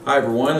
Hi everyone,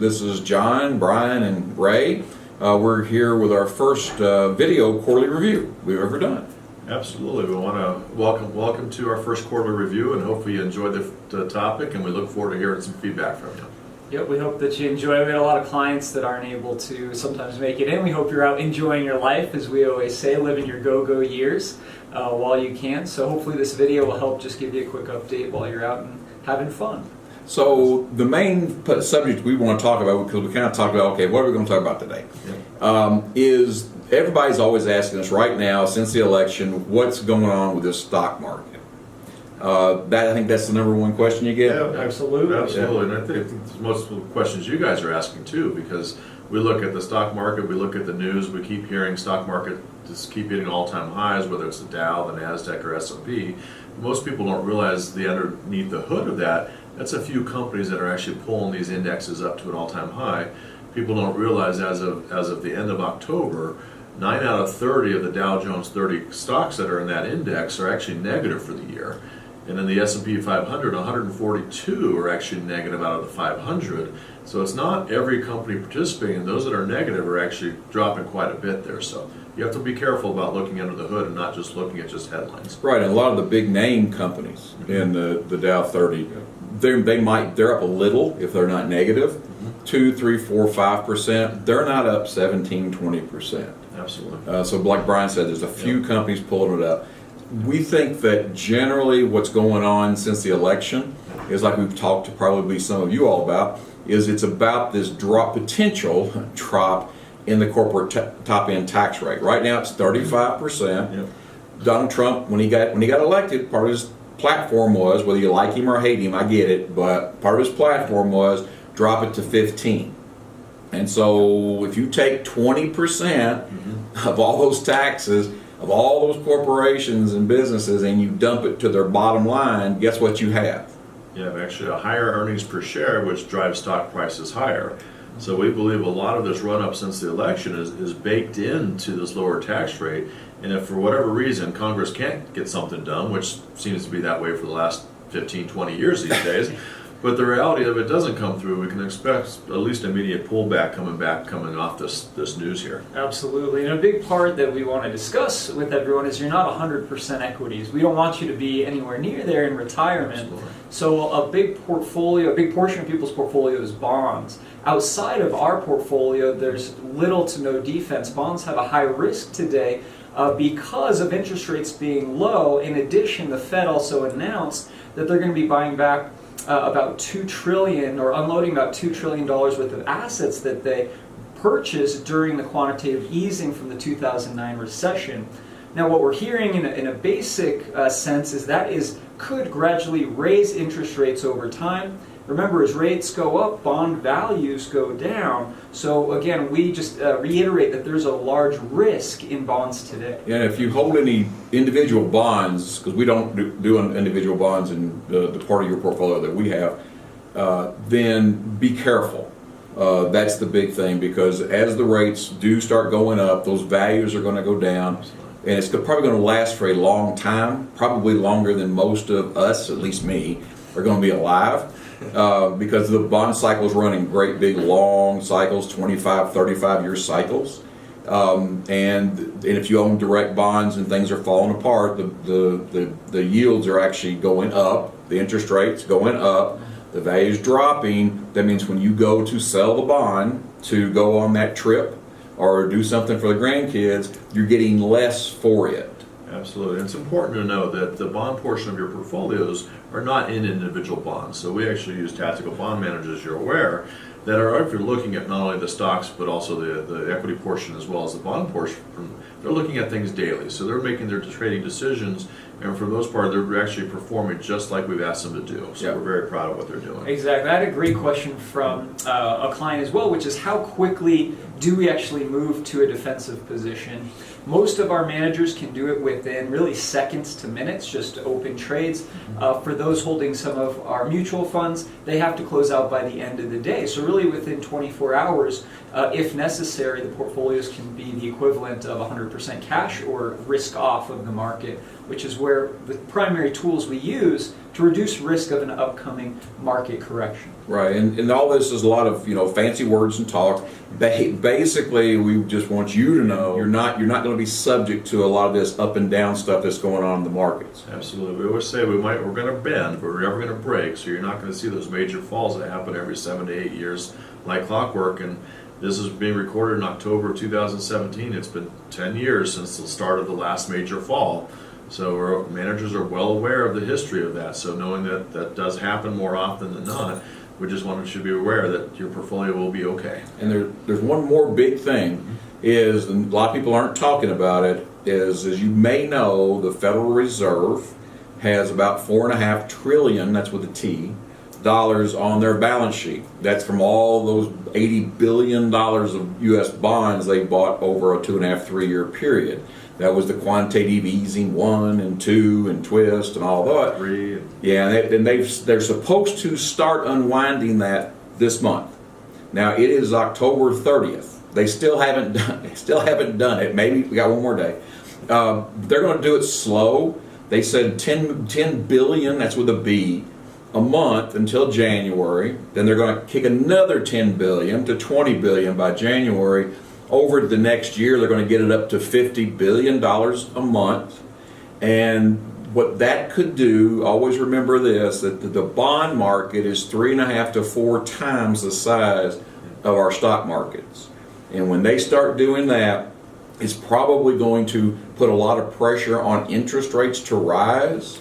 this is John, Brian, and Ray. We're here with our first video quarterly review we've ever done. Absolutely. We want to welcome to our first quarterly review, and hopefully you enjoyed the topic, and we look forward to hearing some feedback from you. Yep, we hope that you enjoy. We had a lot of clients that aren't able to sometimes make it in. We hope you're out enjoying your life, as we always say, living your go-go years while you can. So hopefully this video will help just give you a quick update while you're out and having fun. So the main subject we want to talk about, because we kind of talked about, okay, what are we going to talk about today, is everybody's always asking us right now, since the election, what's going on with this stock market? I think that's the number one question you get. Yeah, absolutely. Absolutely. And I think most of the questions you guys are asking too, because we look at the stock market, we look at the news, we keep hearing stock market just keep hitting all-time highs, whether it's the Dow, the NASDAQ, or S&P. Most people don't realize the underneath the hood of that, that's a few companies that are actually pulling these indexes up to an all-time high. People don't realize as of the end of October, 9 out of 30 of the Dow Jones 30 stocks that are in that index are actually negative for the year. And in the S&P 500, 142 are actually negative out of the 500. So it's not every company participating. Those that are negative are actually dropping quite a bit there. So you have to be careful about looking under the hood and not just looking at just headlines. Right, and a lot of the big name companies in the Dow 30, they're up a little if they're not negative, 2, 3, 4, 5%. They're not up 17, 20%. Absolutely. So like Brian said, there's a few companies pulling it up. We think that generally what's going on since the election is, like we've talked to probably some of you all about, is it's about this potential drop in the corporate top-end tax rate. Right now it's 35%. Yep. Donald Trump, when he got elected, part of his platform was, whether you like him or hate him, I get it, but part of his platform was drop it to 15. And so if you take 20% of all those taxes of all those corporations and businesses and you dump it to their bottom line, guess what you have? You have actually a higher earnings per share, which drives stock prices higher. So we believe a lot of this run-up since the election is baked into this lower tax rate. And if for whatever reason Congress can't get something done, which seems to be that way for the last 15, 20 years these days, but the reality of it doesn't come through, we can expect at least immediate pullback coming off this news here. Absolutely. And a big part that we want to discuss with everyone is you're not 100% equities. We don't want you to be anywhere near there in retirement. Absolutely. So a big portion of people's portfolio is bonds. Outside of our portfolio, there's little to no defense. Bonds have a high risk today because of interest rates being low. In addition, the Fed also announced that they're going to be buying back about $2 trillion or unloading about $2 trillion worth of assets that they purchased during the quantitative easing from the 2009 recession. Now, what we're hearing in a basic sense is that could gradually raise interest rates over time. Remember, as rates go up, bond values go down. So again, we just reiterate that there's a large risk in bonds today. And if you hold any individual bonds, because we don't do individual bonds in the part of your portfolio that we have, then be careful. That's the big thing, because as the rates do start going up, those values are going to go down. And it's probably going to last for a long time, probably longer than most of us, at least me, are going to be alive. Because the bond cycle is running great big long cycles, 25, 35-year cycles. And if you own direct bonds and things are falling apart, the yields are actually going up, the interest rates going up, the value's dropping. That means when you go to sell the bond to go on that trip or do something for the grandkids, you're getting less for it. Absolutely. And it's important to know that the bond portion of your portfolios are not in individual bonds. So we actually use tactical bond managers, as you're aware, that are, if you're looking at not only the stocks but also the equity portion as well as the bond portion, they're looking at things daily. So they're making their trading decisions, and for the most part, they're actually performing just like we've asked them to do. So we're very proud of what they're doing. Exactly. I had a great question from a client as well, which is how quickly do we actually move to a defensive position? Most of our managers can do it within really seconds to minutes, just open trades. For those holding some of our mutual funds, they have to close out by the end of the day. So really within 24 hours, if necessary, the portfolios can be the equivalent of 100% cash or risk off of the market, which is where the primary tools we use to reduce risk of an upcoming market correction. Right, and all this is a lot of fancy words and talk. Basically, we just want you to know you're not going to be subject to a lot of this up and down stuff that's going on in the markets. Absolutely. We always say we're going to bend, but we're never going to break. So you're not going to see those major falls that happen every 7 to 8 years like clockwork. And this is being recorded in October of 2017. It's been 10 years since the start of the last major fall. So our managers are well aware of the history of that. So knowing that that does happen more often than not, we just want you to be aware that your portfolio will be okay. And there's one more big thing, is, and a lot of people aren't talking about it, is, as you may know, the Federal Reserve has about $4.5 trillion, that's with a T, dollars on their balance sheet. That's from all those $80 billion of U.S. bonds they bought over a 2.5, 3 year period. That was the quantitative easing 1 and 2 and twist and all that. 3. Yeah, and they're supposed to start unwinding that this month. Now it is October 30th. They still haven't done it. Maybe we got one more day. They're going to do it slow. They said 10 billion. That's with a B. A month until January. Then they're going to kick another 10 billion to 20 billion by January. Over the next year, they're going to get it up to $50 billion a month. And what that could do, always remember this, that the bond market is 3.5 to 4 times the size of our stock markets. And when they start doing that, it's probably going to put a lot of pressure on interest rates to rise,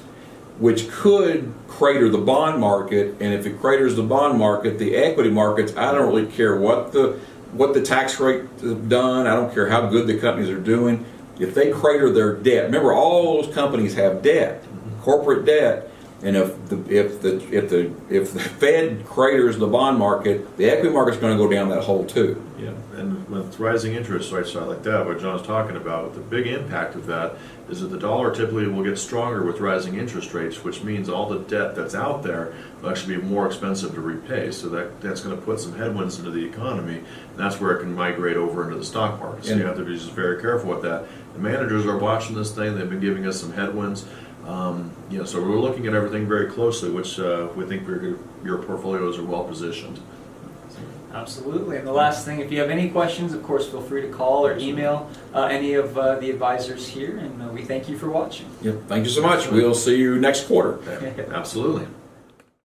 which could crater the bond market. And if it craters the bond market, the equity markets, I don't really care what the tax rate has done. I don't care how good the companies are doing. If they crater their debt, remember all those companies have debt, corporate debt, and if the Fed craters the bond market, the equity market's going to go down that hole too. Yeah, and with rising interest rates like that, what John's talking about, the big impact of that is that the dollar typically will get stronger with rising interest rates, which means all the debt that's out there will actually be more expensive to repay. So that's going to put some headwinds into the economy, and that's where it can migrate over into the stock market. So you have to be just very careful with that. The managers are watching this thing. They've been giving us some headwinds. So we're looking at everything very closely, which we think your portfolios are well positioned. Absolutely. And the last thing, if you have any questions, of course, feel free to call or email any of the advisors here. And we thank you for watching. Yep. Thank you so much. We'll see you next quarter. Absolutely.